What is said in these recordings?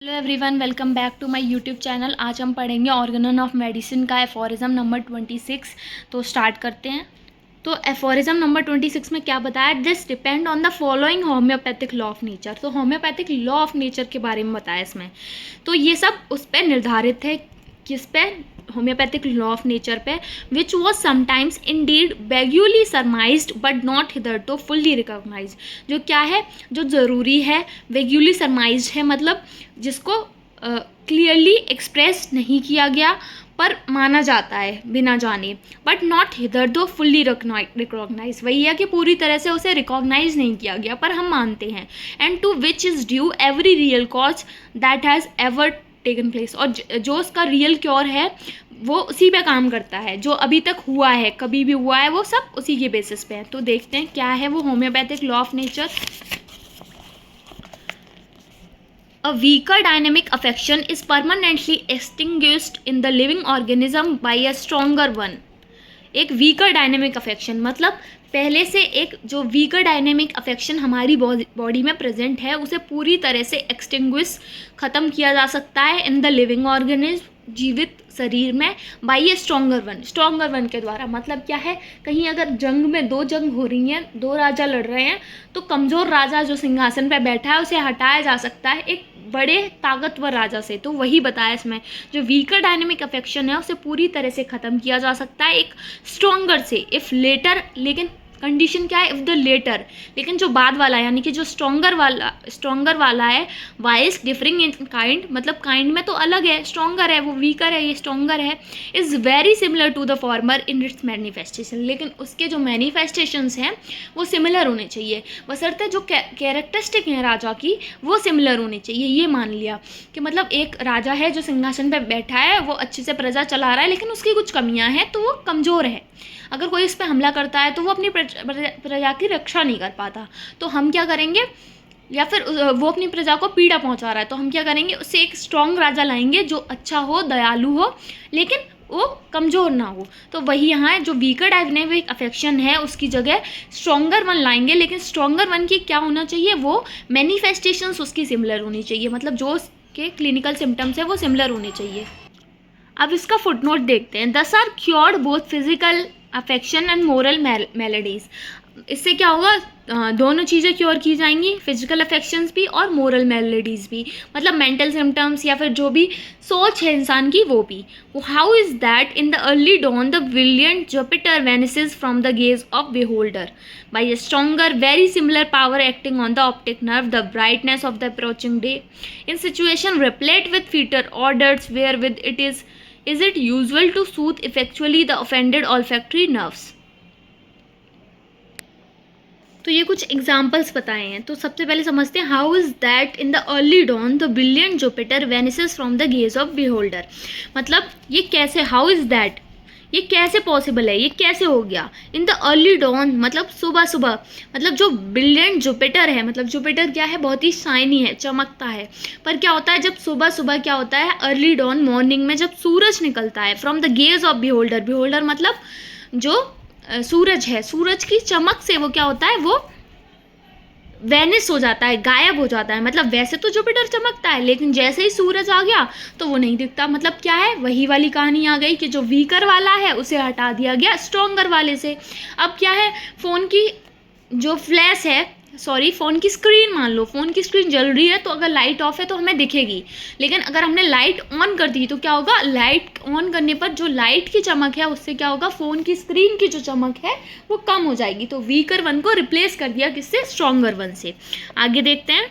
Hello everyone, welcome back to my YouTube channel. आज हम पढ़ेंगे ऑर्गेनन ऑफ मेडिसिन का एफोरिज्म नंबर 26। तो स्टार्ट करते हैं। तो एफोरिज्म नंबर 26 में क्या बताया? This depend on the following homeopathic law of nature. तो होम्योपैथिक लॉ ऑफ नेचर के बारे में बताया इसमें। तो ये सब उस पर निर्धारित है, किस पे? होम्योपैथिक लॉ ऑफ नेचर पे, which was sometimes indeed vaguely surmised but not hitherto fully recognised. जो क्या है, जो ज़रूरी है, वैग्यूली सरमाइज्ड है, मतलब जिसको क्लियरली एक्सप्रेस नहीं किया गया पर माना जाता है बिना जाने, but not hitherto fully recognise. वही है कि पूरी तरह से उसे रिकॉग्नाइज नहीं किया गया पर हम मानते हैं। And to which is due every real cause that has ever taken place. और जो उसका रियल क्योर है वो उसी पे काम करता है, जो अभी तक हुआ है, कभी भी हुआ है, वो सब उसी के बेसिस पे है। तो देखते हैं क्या है वो homeopathic law of nature. A weaker dynamic affection is permanently extinguished in the living organism by a stronger one. एक वीकर डायनेमिक अफेक्शन मतलब पहले से एक जो वीकर डायनेमिक अफेक्शन हमारी बॉडी में प्रेजेंट है उसे पूरी तरह से एक्सटिंग्विश ख़त्म किया जा सकता है इन द लिविंग ऑर्गेनिज्म, जीवित शरीर में, by a stronger one. Stronger one के द्वारा मतलब क्या है? कहीं अगर जंग में दो जंग हो रही हैं, दो राजा लड़ रहे हैं, तो कमज़ोर राजा जो सिंहासन पर बैठा है उसे हटाया जा सकता है एक बड़े ताकतवर राजा से। तो वही बताया इसमें, जो वीकर डायनेमिक अफेक्शन है उसे पूरी तरह से ख़त्म किया जा सकता है एक स्ट्रॉन्गर से, इफ़ लेटर। लेकिन कंडीशन क्या है? इफ़ द लेटर, लेकिन जो बाद वाला है यानी कि जो स्ट्रॉन्गर वाला है, वाइल्स डिफरिंग इन काइंड, मतलब काइंड में तो अलग है, स्ट्रॉन्गर है, वो वीकर है, ये स्ट्रॉन्गर है, is very similar to the former in its manifestation. लेकिन उसके जो मैनिफेस्टेशंस हैं वो सिमिलर होने चाहिए, बशर्ते जो कैरेक्टरिस्टिक हैं राजा की वो सिमिलर होनी चाहिए। ये मान लिया कि मतलब एक राजा है जो सिंहासन पर बैठा है, वो अच्छे से प्रजा चला रहा है, लेकिन उसकी कुछ कमियाँ हैं, तो वो कमज़ोर है। अगर कोई उस पर हमला करता है तो वो अपनी प्रजा की रक्षा नहीं कर पाता, तो हम क्या करेंगे? या फिर वो अपनी प्रजा को पीड़ा पहुंचा रहा है, तो हम क्या करेंगे? उससे एक स्ट्रॉन्ग राजा लाएंगे जो अच्छा हो, दयालु हो, लेकिन वो कमज़ोर ना हो। तो वही यहाँ है, जो वीकर डायनेमिक अफेक्शन है उसकी जगह स्ट्रॉन्गर वन लाएंगे, लेकिन स्ट्रॉन्गर वन की क्या होना चाहिए? वो मैनिफेस्टेशंस उसकी सिमिलर होनी चाहिए, मतलब जो उसके क्लिनिकल सिम्टम्स है वो सिमिलर होने चाहिए। अब इसका फुटनोट देखते हैं। Thus are cured both physical affection and moral maladies. इससे क्या होगा? दोनों चीज़ें क्योर की जाएंगी, फिजिकल अफेक्शंस भी और मोरल मेलेडीज भी, मतलब मेंटल सिम्टम्स या फिर जो भी सोच है इंसान की वो भी। How is that? In the early dawn the brilliant Jupiter vanishes from the gaze of beholder by a stronger, very similar power acting on the optic nerve, the brightness of the approaching day. In situation replete with fetal orders, wherewith is it usual to soothe effectually the offended olfactory nerves. तो ये कुछ examples बताए हैं। तो सबसे पहले समझते हैं, how is that in the early dawn the brilliant Jupiter vanishes from the gaze of beholder. मतलब ये कैसे, हाउ इज़ दैट, ये कैसे पॉसिबल है, ये कैसे हो गया? इन द अर्ली डॉन मतलब सुबह सुबह, मतलब जो ब्रिलियंट जुपिटर है, मतलब जुपिटर क्या है? बहुत ही शाइनी है, चमकता है। पर क्या होता है जब सुबह सुबह क्या होता है? अर्ली डॉन मॉर्निंग में जब सूरज निकलता है from the gaze of beholder. Beholder मतलब जो सूरज है, सूरज की चमक से वो क्या होता है? वो वेनिस हो जाता है, गायब हो जाता है। मतलब वैसे तो जुपिटर चमकता है, लेकिन जैसे ही सूरज आ गया तो वो नहीं दिखता। मतलब क्या है? वही वाली कहानी आ गई कि जो वीकर वाला है उसे हटा दिया गया स्ट्रॉन्गर वाले से। अब क्या है? फ़ोन की जो फ्लैश है, सॉरी फ़ोन की स्क्रीन, मान लो फ़ोन की स्क्रीन जल रही है, तो अगर लाइट ऑफ है तो हमें दिखेगी, लेकिन अगर हमने लाइट ऑन कर दी तो क्या होगा? लाइट ऑन करने पर जो लाइट की चमक है उससे क्या होगा? फ़ोन की स्क्रीन की जो चमक है वो कम हो जाएगी। तो वीकर वन को रिप्लेस कर दिया किससे? स्ट्रॉन्गर वन से। आगे देखते हैं।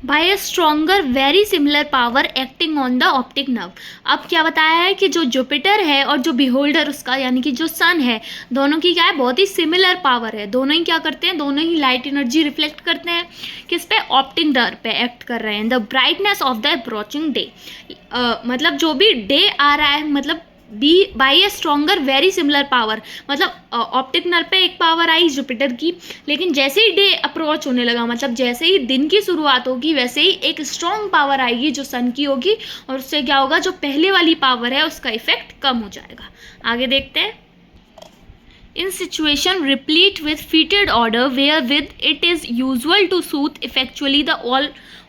By a stronger very similar power acting on the optic nerve. अब क्या बताया है कि जो जुपिटर है और जो बिहोल्डर उसका यानी कि जो सन है, दोनों की क्या है? बहुत ही सिमिलर पावर है। दोनों ही क्या करते हैं? दोनों ही लाइट एनर्जी रिफ्लेक्ट करते हैं किस पे? ऑप्टिक नर्व पे एक्ट कर रहे हैं। The brightness of the approaching day, मतलब जो भी डे आ रहा है, मतलब be by a stronger very similar power, मतलब ऑप्टिक नर्व पे एक पावर आई जुपिटर की, लेकिन जैसे ही डे अप्रोच होने लगा, मतलब जैसे ही दिन की शुरुआत होगी, वैसे ही एक स्ट्रॉन्ग पावर आएगी जो सन की होगी, और उससे क्या होगा? जो पहले वाली पावर है उसका इफेक्ट कम हो जाएगा। आगे देखते हैं। in situation replete with fetid odor wherewith it is usual to soothe effectually the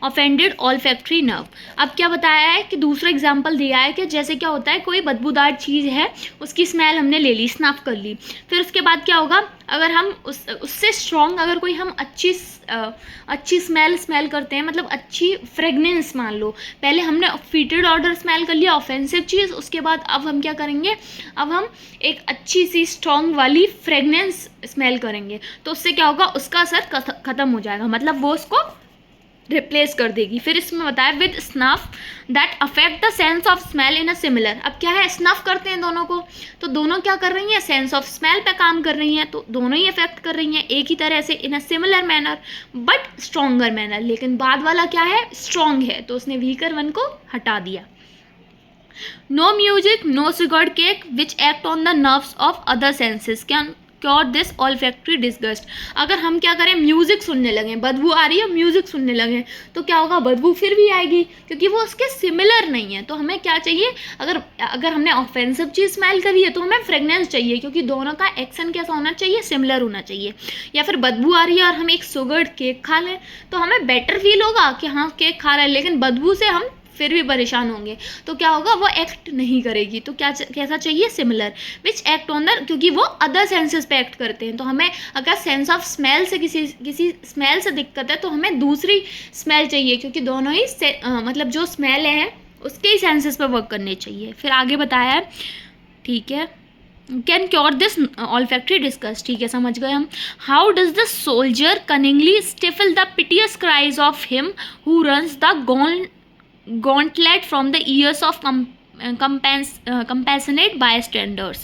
offended olfactory nerve. अब क्या बताया है कि दूसरा एग्जाम्पल दिया है कि जैसे क्या होता है, कोई बदबूदार चीज़ है, उसकी स्मेल हमने ले ली, स्नफ कर ली, फिर उसके बाद क्या होगा, अगर हम उससे स्ट्रॉन्ग अगर कोई हम अच्छी स्मेल करते हैं, मतलब अच्छी फ्रेगनेंस मान लो, पहले हमने फीटेड ऑर्डर स्मेल कर लिया, ऑफेंसिव चीज़, उसके बाद अब हम क्या करेंगे, अब हम एक अच्छी सी स्ट्रॉन्ग वाली फ्रेगनेंस स्मेल करेंगे, तो उससे क्या होगा, उसका असर ख़त्म हो जाएगा, मतलब वो उसको रिप्लेस कर देगी। फिर इसमें बताया with snuff that affect the sense of smell in a similar. अब क्या है, स्नफ करते हैं दोनों को, तो दोनों क्या कर रही हैं, सेंस ऑफ स्मेल पे काम कर रही हैं, तो दोनों ही अफेक्ट कर रही हैं एक ही तरह से, in a similar manner but stronger manner. लेकिन बाद वाला क्या है, स्ट्रॉन्ग है, तो उसने वीकर वन को हटा दिया। No music, no cigarette cake which act on the nerves of other senses can cure this olfactory disgust. अगर हम क्या करें, म्यूजिक सुनने लगे, बदबू आ रही है, म्यूजिक सुनने लगे, तो क्या होगा, बदबू फिर भी आएगी, क्योंकि वो उसके सिमिलर नहीं है। तो हमें क्या चाहिए, अगर हमने ऑफेंसिव चीज़ स्मेल करी है तो हमें फ्रेगनेंस चाहिए, क्योंकि दोनों का एक्शन कैसा होना चाहिए, सिमिलर होना चाहिए। या फिर बदबू आ रही है और हम एक शुगर्ड केक खा लें, तो हमें बेटर फील होगा कि हाँ केक खा रहे हैं, लेकिन बदबू से हम फिर भी परेशान होंगे, तो क्या होगा, वो एक्ट नहीं करेगी। तो कैसा चाहिए, similar, which act on the, क्योंकि वो अदर सेंसेस पे एक्ट करते हैं। तो हमें अगर सेंस ऑफ स्मेल से किसी स्मेल से दिक्कत है, तो हमें दूसरी स्मेल चाहिए, क्योंकि दोनों ही मतलब जो स्मेल है उसके ही सेंसेस पे वर्क करने चाहिए। फिर आगे बताया है, ठीक है, can cure this olfactory disgust, ठीक है, समझ गए हम। How does the soldier cunningly stifle the piteous cries of him who runs the gauntlet from the ears of compassionate bystanders.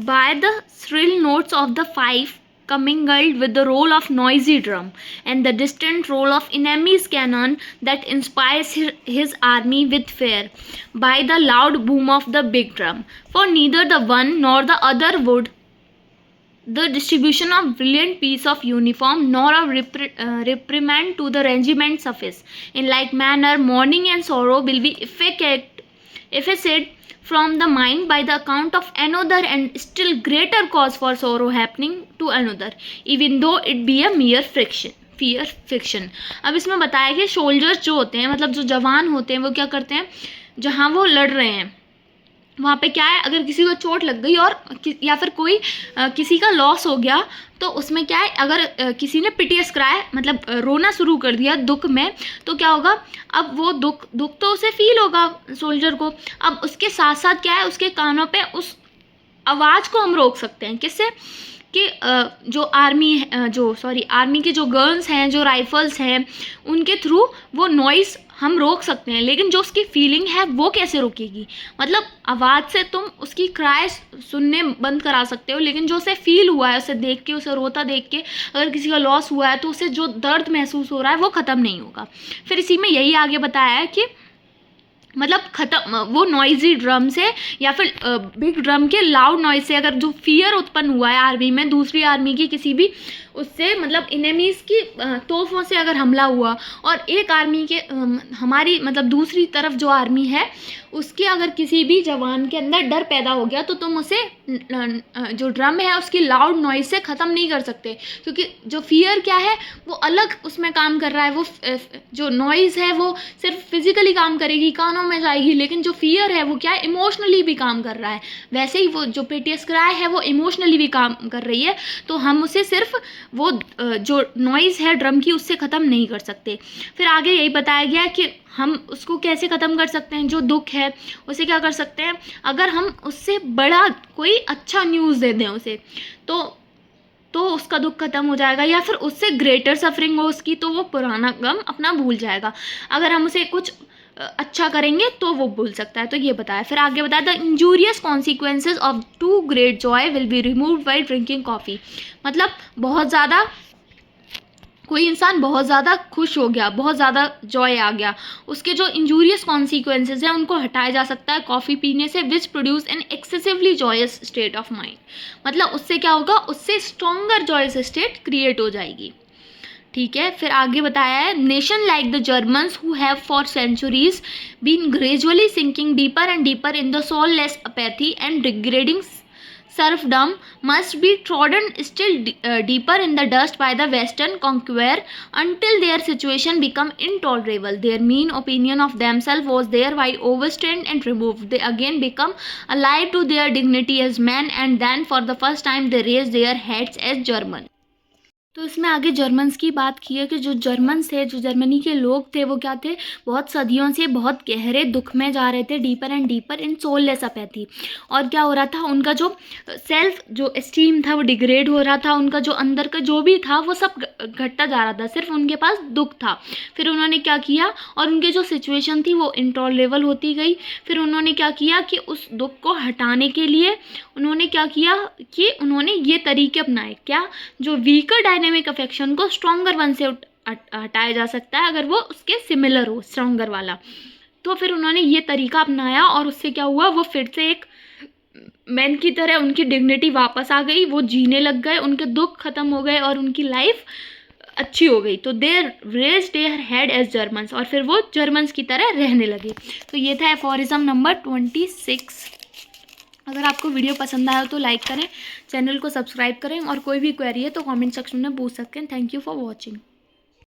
By the shrill notes of the fife commingled with the roll of noisy drum and the distant roll of enemy's cannon that inspires his army with fear, by the loud boom of the big drum, for neither the one nor the other would the distribution of brilliant piece of uniform nor a reprimand to the regiment suffice. In like manner, mourning and sorrow will be effaced from the mind by the account of another and still greater cause for sorrow happening to another, even though it be a mere fiction. अब इसमें बताया कि soldiers जो होते हैं, मतलब जो जवान होते हैं, वो क्या करते हैं, जहाँ वो लड़ रहे हैं वहाँ पे क्या है, अगर किसी को चोट लग गई और या फिर कोई किसी का लॉस हो गया, तो उसमें क्या है, अगर किसी ने पिटियस क्राई मतलब रोना शुरू कर दिया दुख में, तो क्या होगा, अब वो दुख तो उसे फील होगा सोल्जर को। अब उसके साथ साथ क्या है, उसके कानों पे उस आवाज़ को हम रोक सकते हैं, किससे, कि जो आर्मी के जो गन्स हैं, जो राइफल्स हैं, उनके थ्रू वो नॉइज़ हम रोक सकते हैं। लेकिन जो उसकी फीलिंग है वो कैसे रोकेगी, मतलब आवाज़ से तुम उसकी क्राई सुनने बंद करा सकते हो, लेकिन जो उसे फील हुआ है, उसे देख के, उसे रोता देख के, अगर किसी का लॉस हुआ है तो उसे जो दर्द महसूस हो रहा है वो ख़त्म नहीं होगा। फिर इसी में यही आगे बताया है कि मतलब वो नॉइजी ड्रम से या फिर बिग ड्रम के लाउड नॉइज से, अगर जो फियर उत्पन्न हुआ है आर्मी में, दूसरी आर्मी की किसी भी उससे, मतलब इनेमीज़ की तोपों से अगर हमला हुआ और एक आर्मी के हमारी मतलब दूसरी तरफ जो आर्मी है उसके अगर किसी भी जवान के अंदर डर पैदा हो गया, तो तुम उसे जो ड्रम है उसकी लाउड नॉइज से ख़त्म नहीं कर सकते, क्योंकि जो फियर क्या है वो अलग उसमें काम कर रहा है, वो जो नॉइज़ है वो सिर्फ फिजिकली काम करेगी, कानों में जाएगी, लेकिन जो फियर है वो क्या है, इमोशनली भी काम कर रहा है। वैसे ही वो जो पिटियस क्राई है वो इमोशनली भी काम कर रही है, तो हम उसे सिर्फ वो जो नॉइज़ है ड्रम की उससे ख़त्म नहीं कर सकते। फिर आगे यही बताया गया कि हम उसको कैसे ख़त्म कर सकते हैं, जो दुख है उसे क्या कर सकते हैं, अगर हम उससे बड़ा कोई अच्छा न्यूज़ दे दें उसे, तो उसका दुख खत्म हो जाएगा, या फिर उससे ग्रेटर सफरिंग हो उसकी, तो वो पुराना गम अपना भूल जाएगा। अगर हम उसे कुछ अच्छा करेंगे तो वो भूल सकता है, तो ये बताया। फिर आगे बताया the injurious consequences of too great joy will be removed by drinking coffee. मतलब बहुत ज़्यादा कोई इंसान बहुत ज़्यादा खुश हो गया, बहुत ज़्यादा जॉय आ गया, उसके जो इंजूरियस कॉन्सिक्वेंसेज हैं उनको हटाया जा सकता है कॉफ़ी पीने से, which produce an excessively joyous state of mind. मतलब उससे क्या होगा, उससे स्ट्रॉन्गर जॉयस स्टेट क्रिएट हो जाएगी। ठीक है, फिर आगे बताया है nation like the Germans who have for centuries been gradually sinking deeper and deeper in the soulless apathy and degrading serfdom must be trodden still deeper in the dust by the Western conqueror until their situation become intolerable. Their mean opinion of themselves was thereby overstrained and removed. They again become alive to their dignity as men, and then for the first time they raise their heads as German. तो इसमें आगे Germans की बात की है कि जो Germans थे, जो जर्मनी के लोग थे, वो क्या थे, बहुत सदियों से बहुत गहरे दुख में जा रहे थे, deeper and deeper in soulless apathy. और क्या हो रहा था, उनका जो सेल्फ जो एस्टीम था वो डिग्रेड हो रहा था, उनका जो अंदर का जो भी था वो सब घटता जा रहा था, सिर्फ उनके पास दुख था। फिर उन्होंने क्या किया, और उनकी जो सिचुएशन थी वो इंटॉलरेबल होती गई। फिर उन्होंने क्या किया कि उस दुख को हटाने के लिए उन्होंने क्या किया कि उन्होंने ये तरीके अपनाए, क्या, जो वीकर डायनेमिक अफेक्शन को स्ट्रॉन्गर वन से हटाया जा सकता है अगर वो उसके सिमिलर हो, स्ट्रॉन्गर वाला। तो फिर उन्होंने ये तरीका अपनाया और उससे क्या हुआ, वो फिर से एक मैन की तरह उनकी डिग्निटी वापस आ गई, वो जीने लग गए, उनके दुख खत्म हो गए और उनकी लाइफ अच्छी हो गई। तो there raise their head as Germans, और फिर वो जर्मन्स की तरह रहने लगे। तो ये था एफोरिज्म नंबर 26। अगर आपको वीडियो पसंद आया तो लाइक करें, चैनल को सब्सक्राइब करें, और कोई भी क्वेरी है तो कमेंट सेक्शन में पूछ सकते हैं। Thank you for watching.